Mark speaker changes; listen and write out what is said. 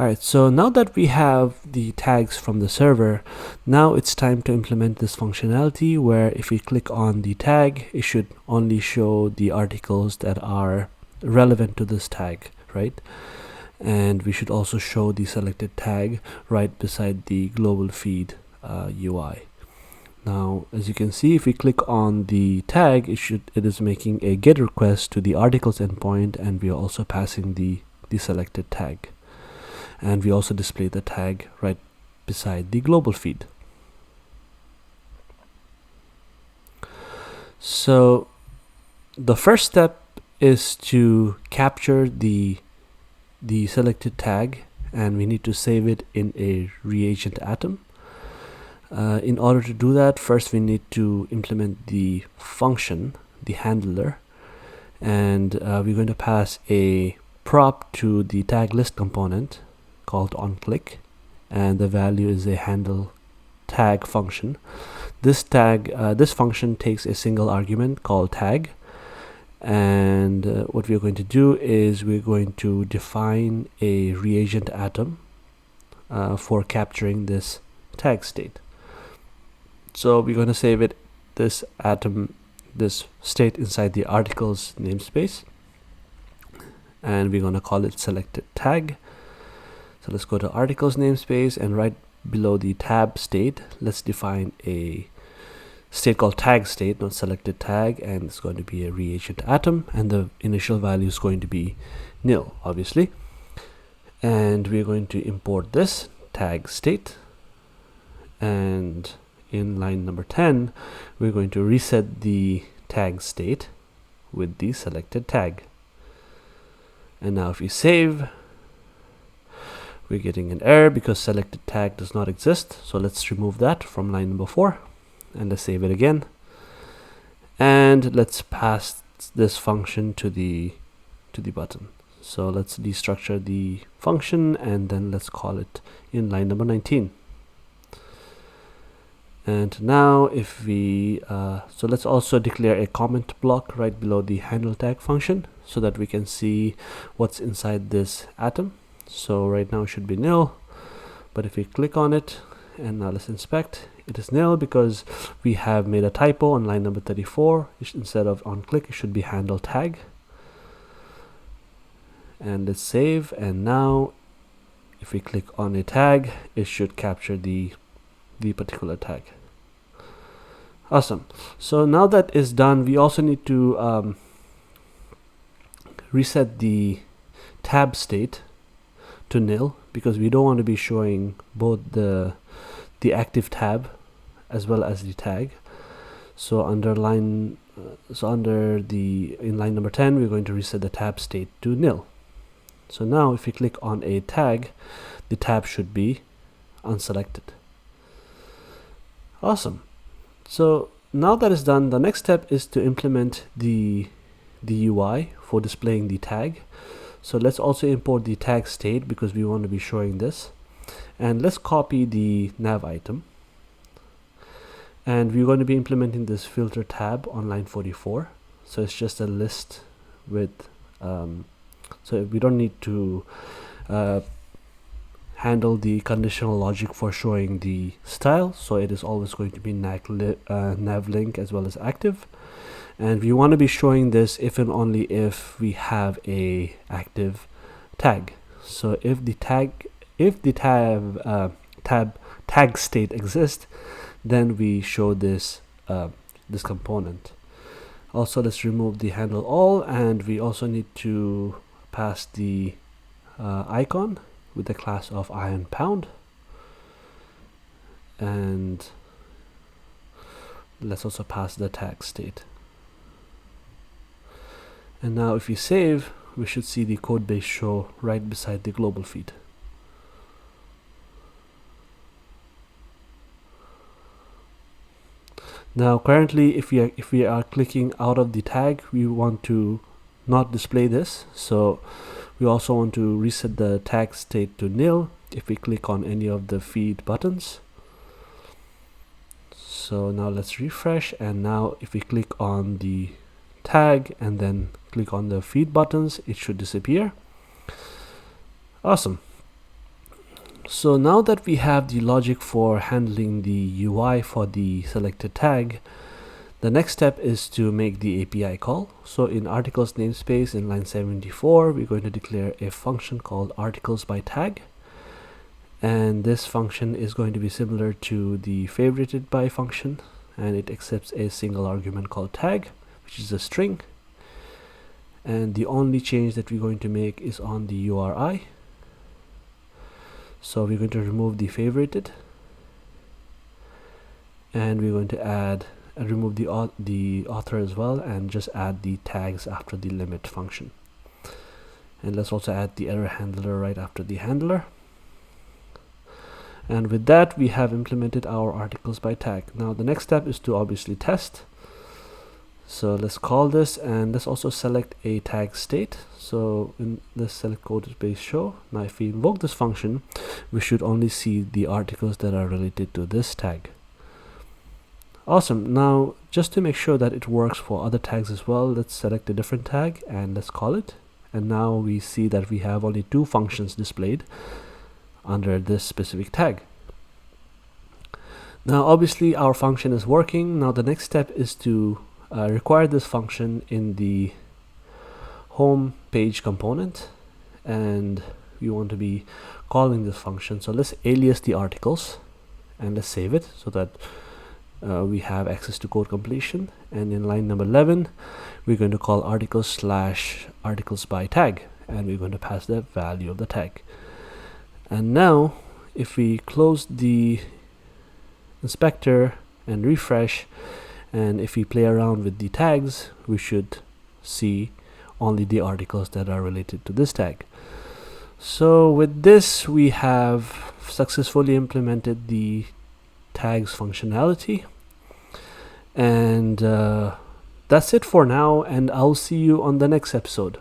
Speaker 1: Alright, so now that we have the tags from the server, now it's time to implement this functionality where if we click on the tag, it should only show the articles that are relevant to this tag, right? And we should also show the selected tag right beside the global feed UI. Now, as you can see, if we click on the tag, it is making a GET request to the articles endpoint, and we are also passing the selected tag. And we also display the tag right beside the global feed. So the first step is to capture the selected tag, and we need to save it in a reagent atom. In order to do that, first we need to implement the function, the handler, and we're going to pass a prop to the tag list component called onClick, and the value is a handle tag function. This function takes a single argument called tag, and what we're going to do is we're going to define a reagent atom for capturing this tag state. So we're going to save this state inside the articles namespace, and we're going to call it selected tag. So let's go to articles namespace, and right below the tab state, let's define a state called tag state, not selected tag, and it's going to be a reagent atom, and the initial value is going to be nil, obviously. And we're going to import this tag state, and in line number 10, we're going to reset the tag state with the selected tag. And now if we save, we're getting an error because selected tag does not exist. So let's remove that from line number 4, and let's save it again. And let's pass this function to the button. So let's destructure the function, and then let's call it in line number 19. And now if we so let's also declare a comment block right below the handle tag function so that we can see what's inside this atom. So right now it should be nil, but if we click on it and now let's inspect, it is nil because we have made a typo on line number 34. Instead of onClick, it should be handle tag. And let's save, and now if we click on a tag, it should capture the particular tag. Awesome. So now that is done, we also need to reset the tab state to nil because we don't want to be showing both the active tab as well as the tag. So in line number 10, we're going to reset the tab state to nil. So now if we click on a tag, the tab should be unselected. Awesome. So now that is done, the next step is to implement the UI for displaying the tag. So let's also import the tag state because we want to be showing this. And let's copy the nav item. And we're going to be implementing this filter tab on line 44. So it's just a list with, so we don't need to handle the conditional logic for showing the style. So it is always going to be nav link as well as active. And we want to be showing this if and only if we have a active tag. So if the tag state exists, then we show this this component. Also, let's remove the handle all, and we also need to pass the icon with the class of iron pound. And let's also pass the tag state. And now if we save, we should see the code base show right beside the global feed. Now currently if we are clicking out of the tag, we want to not display this. So we also want to reset the tag state to nil if we click on any of the feed buttons. So now let's refresh, and now if we click on the tag and then click on the feed buttons, it should disappear. Awesome. So now that we have the logic for handling the UI for the selected tag, the next step is to make the API call. So in articles namespace in line 74, we're going to declare a function called articles by tag. And this function is going to be similar to the favorited by function, and it accepts a single argument called tag, which is a string. And the only change that we're going to make is on the URI. So we're going to remove the favorited, and we're going to add remove the author as well, and just add the tags after the limit function. And let's also add the error handler right after the handler. And with that, we have implemented our articles by tag. Now the next step is to obviously test. So let's call this, and let's also select a tag state. So let's select code space show. Now if we invoke this function, we should only see the articles that are related to this tag. Awesome. Now just to make sure that it works for other tags as well, let's select a different tag and let's call it. And now we see that we have only 2 functions displayed under this specific tag. Now obviously our function is working. Now the next step is to require this function in the home page component, and we want to be calling this function. So let's alias the articles and let's save it so that we have access to code completion. And in line number 11, we're going to call articles by tag, and we're going to pass the value of the tag. And now if we close the inspector and refresh, and if we play around with the tags, we should see only the articles that are related to this tag. So with this, we have successfully implemented the tags functionality, and that's it for now, and I'll see you on the next episode.